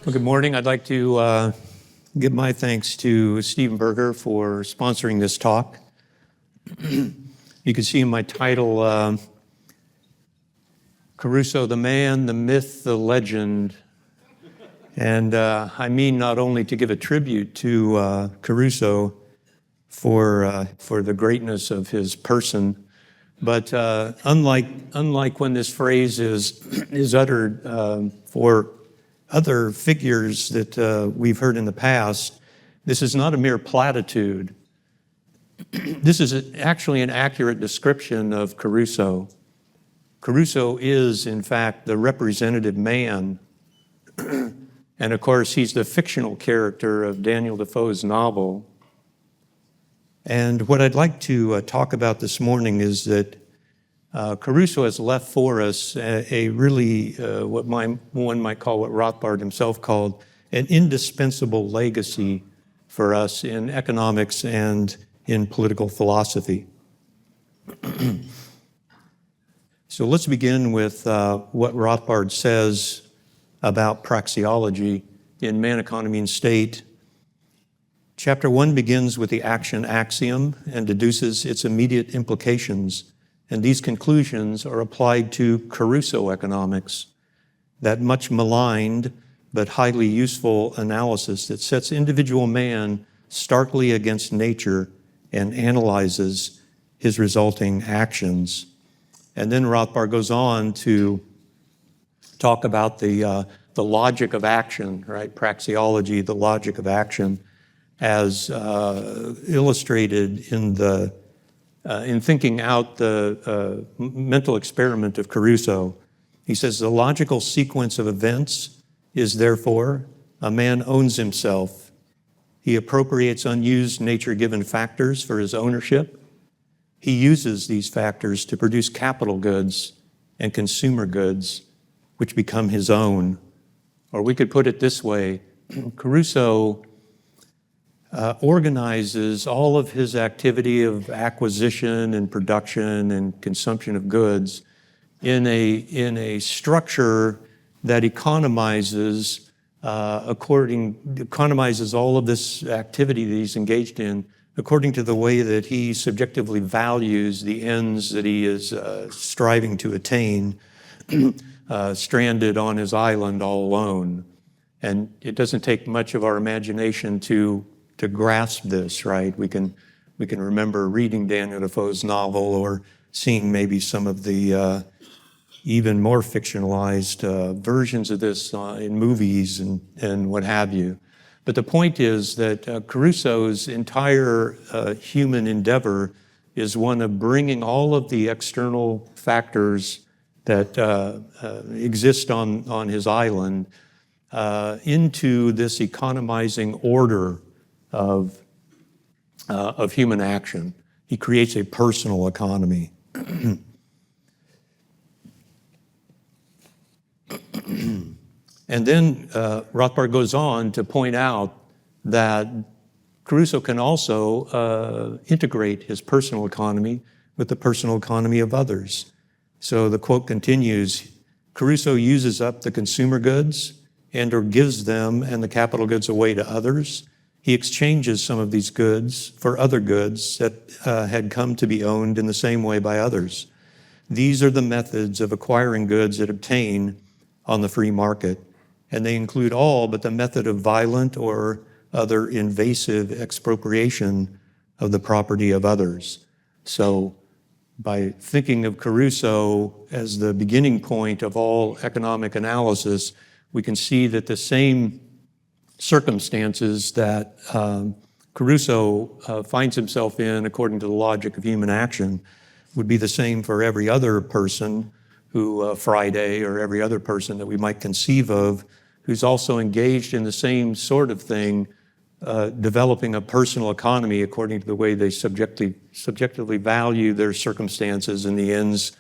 Well, good morning. I'd like to give my thanks to Stephen Berger for sponsoring this talk. You can see in my title, Crusoe, the man, the myth, the legend. And I mean not only to give a tribute to Crusoe for the greatness of his person, but unlike when this phrase is uttered for other figures that we've heard in the past, this is not a mere platitude. This is actually an accurate description of Crusoe. Crusoe is, in fact, the representative man. And of course, he's the fictional character of Daniel Defoe's novel. And what I'd like to talk about this morning is that Crusoe has left for us a really, what one might call, what Rothbard himself called, an indispensable legacy for us in economics and in political philosophy. So let's begin with what Rothbard says about praxeology in Man, Economy, and State. Chapter 1 begins with the action axiom and deduces its immediate implications. And these conclusions are applied to Crusoe economics, that much maligned but highly useful analysis that sets individual man starkly against nature and analyzes his resulting actions. And then Rothbard goes on to talk about the logic of action, right? Praxeology, the logic of action, as illustrated in thinking out the mental experiment of Crusoe. He says, the logical sequence of events is therefore, a man owns himself. He appropriates unused nature-given factors for his ownership. He uses these factors to produce capital goods and consumer goods, which become his own. Or we could put it this way, Crusoe organizes all of his activity of acquisition and production and consumption of goods in a structure that economizes all of this activity that he's engaged in according to the way that he subjectively values the ends that he is striving to attain, stranded on his island all alone. And it doesn't take much of our imagination to grasp this, right? We can remember reading Daniel Defoe's novel or seeing maybe some of the even more fictionalized versions of this in movies and what have you. But the point is that Crusoe's entire human endeavor is one of bringing all of the external factors that exist on his island into this economizing order of human action. He creates a personal economy. And then Rothbard goes on to point out that Crusoe can also integrate his personal economy with the personal economy of others. So the quote continues, Crusoe uses up the consumer goods and or gives them and the capital goods away to others. He exchanges some of these goods for other goods that had come to be owned in the same way by others. These are the methods of acquiring goods that obtain on the free market, and they include all but the method of violent or other invasive expropriation of the property of others. So by thinking of Crusoe as the beginning point of all economic analysis, we can see that the same circumstances that Crusoe finds himself in according to the logic of human action would be the same for every other person who, Friday, or every other person that we might conceive of, who's also engaged in the same sort of thing, developing a personal economy according to the way they subjectively value their circumstances and the ends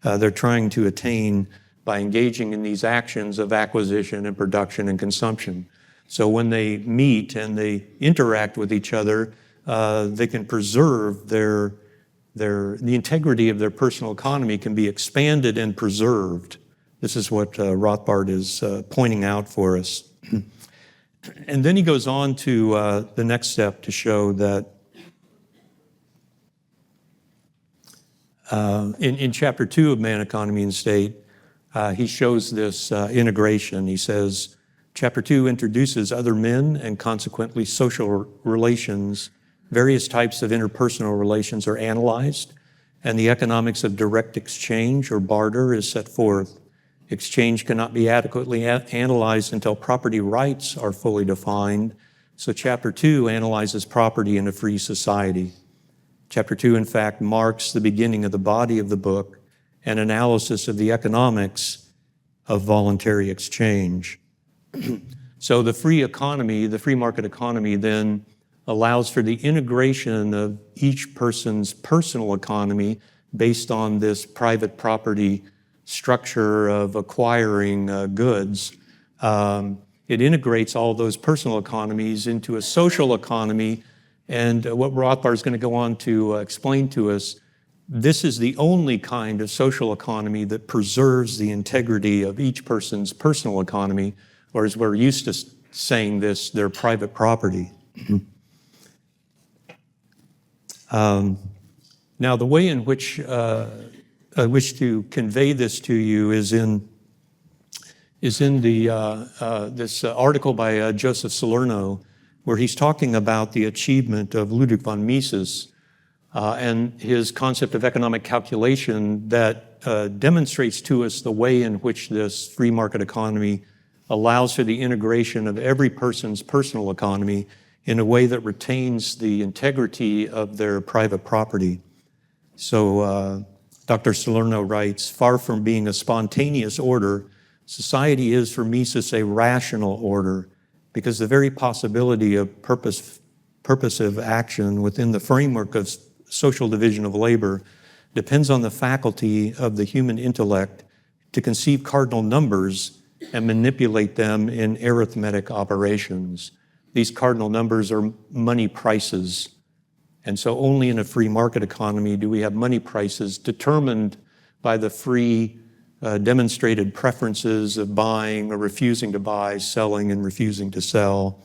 they're trying to attain by engaging in these actions of acquisition and production and consumption. So when they meet and they interact with each other, they can preserve the integrity of their personal economy can be expanded and preserved. This is what Rothbard is pointing out for us. And then he goes on to the next step to show that in chapter 2 of Man, Economy, and State, he shows this integration. He says, chapter 2 introduces other men and consequently social relations. Various types of interpersonal relations are analyzed, and the economics of direct exchange or barter is set forth. Exchange cannot be adequately analyzed until property rights are fully defined. So chapter 2 analyzes property in a free society. Chapter 2, in fact, marks the beginning of the body of the book, an analysis of the economics of voluntary exchange. So the free economy, the free market economy, then allows for the integration of each person's personal economy based on this private property structure of acquiring goods. It integrates all those personal economies into a social economy. And what Rothbard is going to go on to explain to us, this is the only kind of social economy that preserves the integrity of each person's personal economy, or as we're used to saying this, their private property. Now, the way in which I wish to convey this to you is in this article by Joseph Salerno, where he's talking about the achievement of Ludwig von Mises and his concept of economic calculation that demonstrates to us the way in which this free market economy allows for the integration of every person's personal economy in a way that retains the integrity of their private property. So Dr. Salerno writes, far from being a spontaneous order, society is for Mises a rational order, because the very possibility of purposive action within the framework of social division of labor depends on the faculty of the human intellect to conceive cardinal numbers and manipulate them in arithmetic operations. These cardinal numbers are money prices. And so only in a free market economy do we have money prices determined by the free demonstrated preferences of buying or refusing to buy, selling and refusing to sell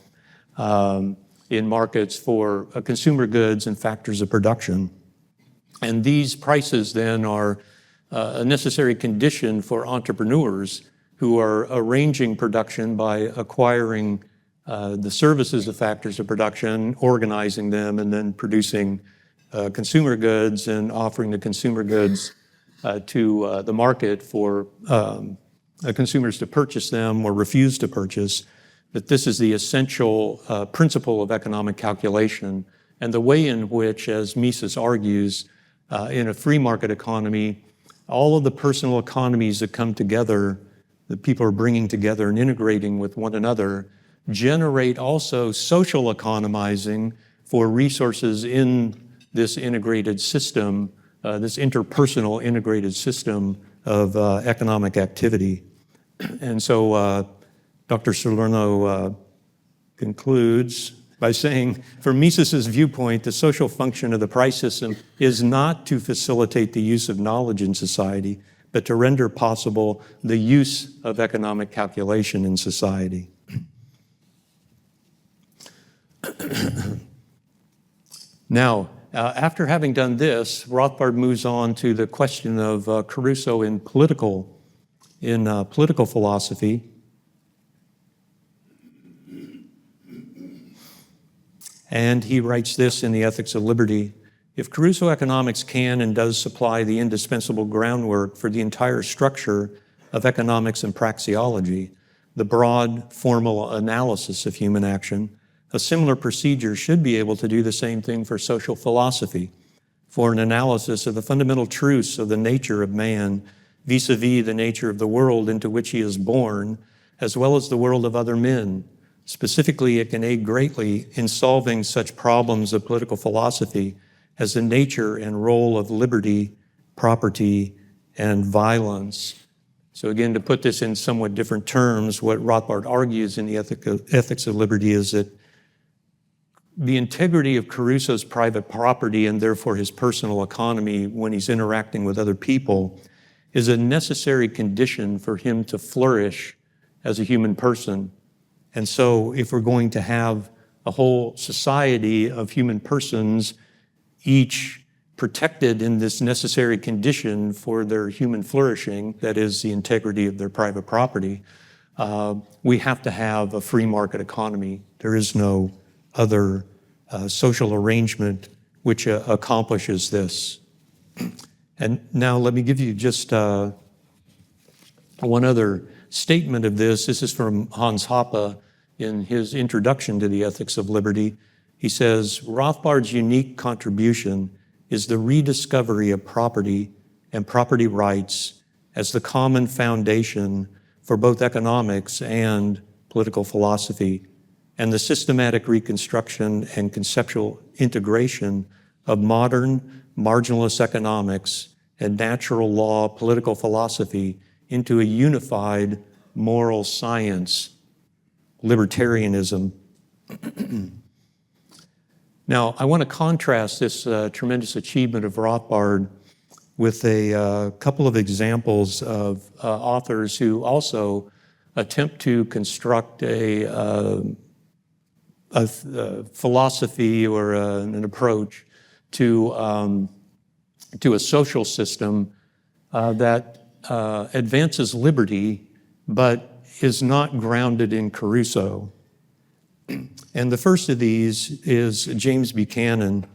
in markets for consumer goods and factors of production. And these prices then are a necessary condition for entrepreneurs who are arranging production by acquiring the services of factors of production, organizing them, and then producing consumer goods and offering the consumer goods to the market for consumers to purchase them or refuse to purchase. That this is the essential principle of economic calculation, and the way in which, as Mises argues, in a free market economy, all of the personal economies that come together, that people are bringing together and integrating with one another, generate also social economizing for resources in this integrated system, this interpersonal integrated system of economic activity. And so Dr. Salerno concludes by saying, from Mises's viewpoint, the social function of the price system is not to facilitate the use of knowledge in society, but to render possible the use of economic calculation in society. Now, after having done this, Rothbard moves on to the question of Crusoe in political philosophy. And he writes this in the Ethics of Liberty: if Crusoe economics can and does supply the indispensable groundwork for the entire structure of economics and praxeology, the broad, formal analysis of human action, a similar procedure should be able to do the same thing for social philosophy, for an analysis of the fundamental truths of the nature of man vis-a-vis the nature of the world into which he is born, as well as the world of other men. Specifically, it can aid greatly in solving such problems of political philosophy as the nature and role of liberty, property, and violence. So again, to put this in somewhat different terms, what Rothbard argues in the Ethics of Liberty is that the integrity of Crusoe's private property and therefore his personal economy when he's interacting with other people is a necessary condition for him to flourish as a human person And so if we're going to have a whole society of human persons, each protected in this necessary condition for their human flourishing, that is the integrity of their private property, we have to have a free market economy. There is no other social arrangement which accomplishes this. And now let me give you just one other statement of this. This is from Hans Hoppe in his introduction to the Ethics of Liberty. He says, Rothbard's unique contribution is the rediscovery of property and property rights as the common foundation for both economics and political philosophy, and the systematic reconstruction and conceptual integration of modern marginalist economics and natural law political philosophy into a unified moral science, libertarianism. Now, I want to contrast this tremendous achievement of Rothbard with a couple of examples of authors who also attempt to construct a philosophy or an approach to a social system that advances liberty, but is not grounded in Crusoe. And the first of these is James Buchanan.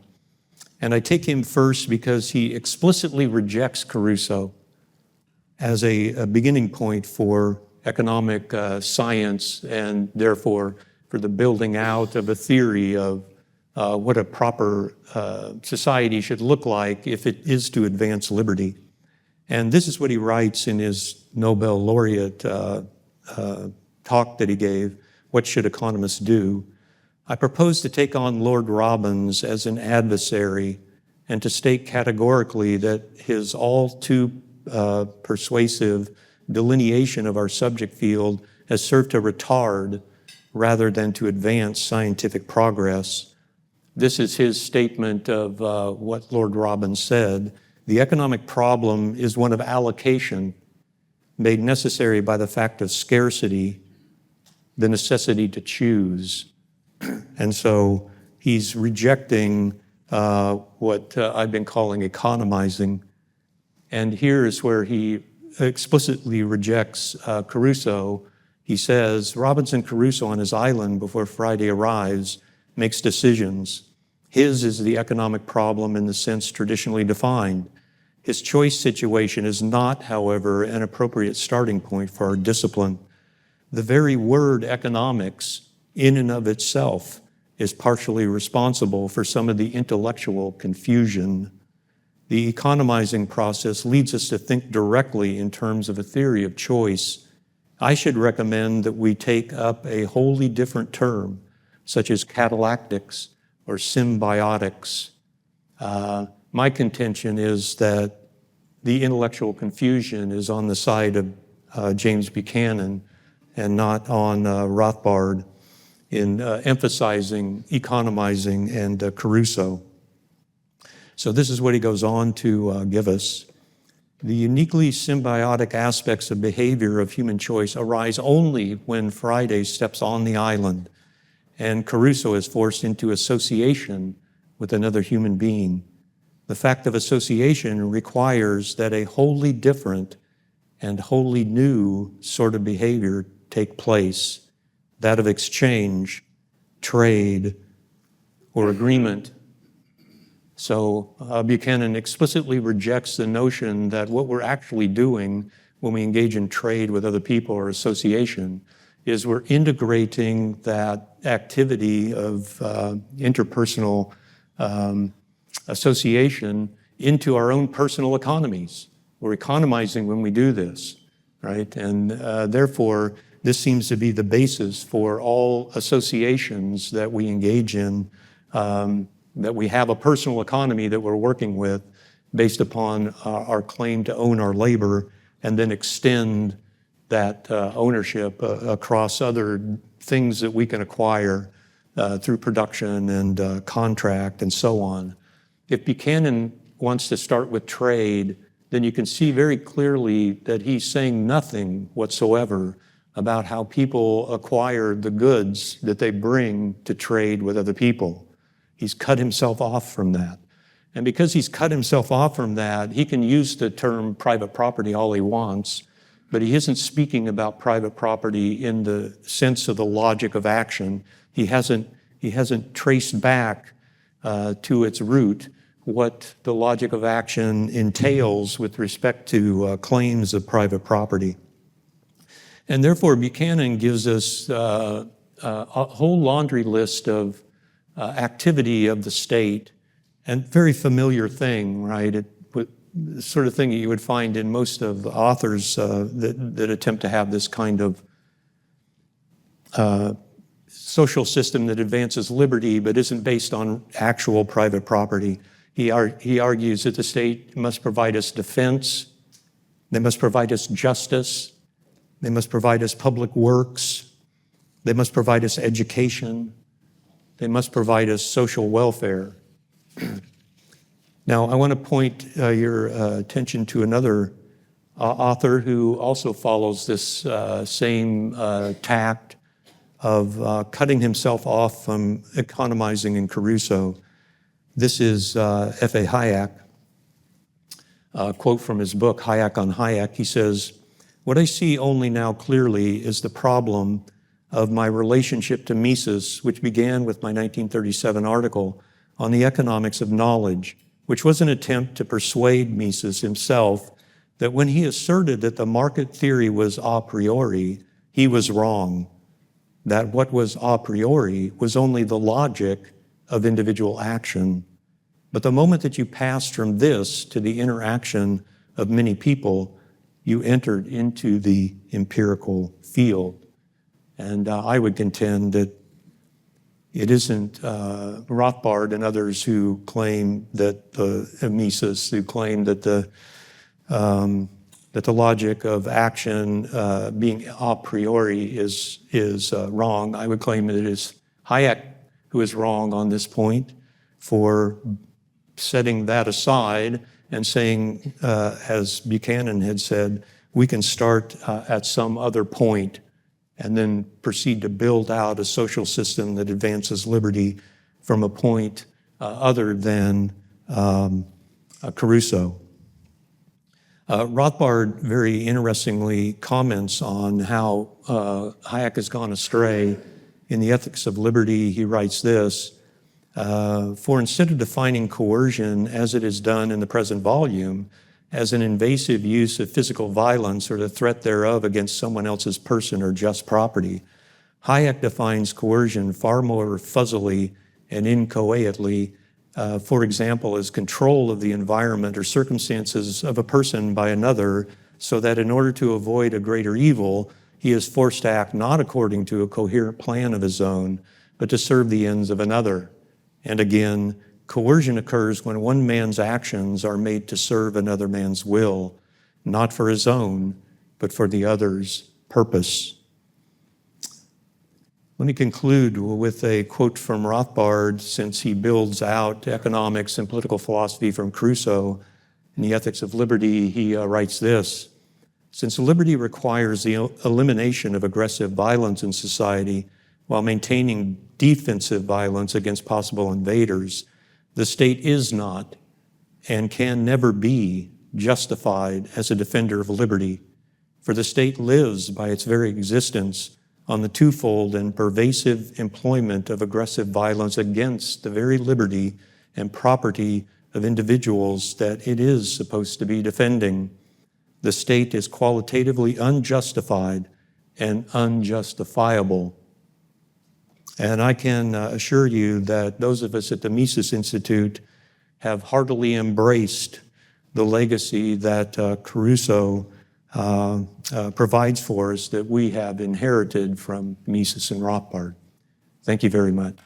And I take him first because he explicitly rejects Crusoe as a beginning point for economic science, and therefore for the building out of a theory of what a proper society should look like if it is to advance liberty. And this is what he writes in his Nobel laureate talk that he gave, What Should Economists Do? I propose to take on Lord Robbins as an adversary and to state categorically that his all too persuasive delineation of our subject field has served to retard rather than to advance scientific progress. This is his statement of what Lord Robbins said. The economic problem is one of allocation, made necessary by the fact of scarcity, the necessity to choose. And so he's rejecting what I've been calling economizing. And here is where he explicitly rejects Crusoe. He says, Robinson Crusoe on his island before Friday arrives makes decisions. His is the economic problem in the sense traditionally defined. His choice situation is not, however, an appropriate starting point for our discipline. The very word economics, in and of itself, is partially responsible for some of the intellectual confusion. The economizing process leads us to think directly in terms of a theory of choice. I should recommend that we take up a wholly different term, such as catalactics or symbiotics. My contention is that the intellectual confusion is on the side of James Buchanan and not on Rothbard in emphasizing economizing and Crusoe. So this is what he goes on to give us. The uniquely symbiotic aspects of behavior of human choice arise only when Friday steps on the island and Crusoe is forced into association with another human being. The fact of association requires that a wholly different and wholly new sort of behavior take place, that of exchange, trade, or agreement. So Buchanan explicitly rejects the notion that what we're actually doing when we engage in trade with other people or association is we're integrating that activity of interpersonal association into our own personal economies. We're economizing when we do this, right? And therefore, this seems to be the basis for all associations that we engage in, that we have a personal economy that we're working with based upon our claim to own our labor and then extend that ownership across other things that we can acquire through production and contract and so on. If Buchanan wants to start with trade, then you can see very clearly that he's saying nothing whatsoever about how people acquire the goods that they bring to trade with other people. He's cut himself off from that. And because he's cut himself off from that, he can use the term private property all he wants, but he isn't speaking about private property in the sense of the logic of action. He hasn't traced back to its root what the logic of action entails with respect to claims of private property. And therefore, Buchanan gives us a whole laundry list of activity of the state, and very familiar thing, right? The sort of thing that you would find in most of the authors that attempt to have this kind of social system that advances liberty but isn't based on actual private property. He argues that the state must provide us defense, they must provide us justice, they must provide us public works, they must provide us education, they must provide us social welfare. Now, I want to point your attention to another author who also follows this same tact of cutting himself off from economizing in Crusoe. This is F.A. Hayek, a quote from his book, Hayek on Hayek. He says, "What I see only now clearly is the problem of my relationship to Mises, which began with my 1937 article on the economics of knowledge, which was an attempt to persuade Mises himself that when he asserted that the market theory was a priori, he was wrong, that what was a priori was only the logic of individual action. But the moment that you passed from this to the interaction of many people, you entered into the empirical field." And I would contend that it isn't Rothbard and others who claim that Mises, who claim that the logic of action being a priori is wrong. I would claim that it is Hayek who is wrong on this point for setting that aside and saying, as Buchanan had said, we can start at some other point and then proceed to build out a social system that advances liberty from a point other than Crusoe. Rothbard very interestingly comments on how Hayek has gone astray. In The Ethics of Liberty, he writes this, "For instead of defining coercion as it is done in the present volume, as an invasive use of physical violence or the threat thereof against someone else's person or just property, Hayek defines coercion far more fuzzily and inchoately, for example, as control of the environment or circumstances of a person by another, so that in order to avoid a greater evil, he is forced to act not according to a coherent plan of his own, but to serve the ends of another. And again, coercion occurs when one man's actions are made to serve another man's will, not for his own, but for the other's purpose." Let me conclude with a quote from Rothbard, since he builds out economics and political philosophy from Crusoe. In The Ethics of Liberty, he writes this, "Since liberty requires the elimination of aggressive violence in society while maintaining defensive violence against possible invaders, the state is not and can never be justified as a defender of liberty, for the state lives by its very existence on the twofold and pervasive employment of aggressive violence against the very liberty and property of individuals that it is supposed to be defending. The state is qualitatively unjustified and unjustifiable." And I can assure you that those of us at the Mises Institute have heartily embraced the legacy that Crusoe provides for us that we have inherited from Mises and Rothbard. Thank you very much.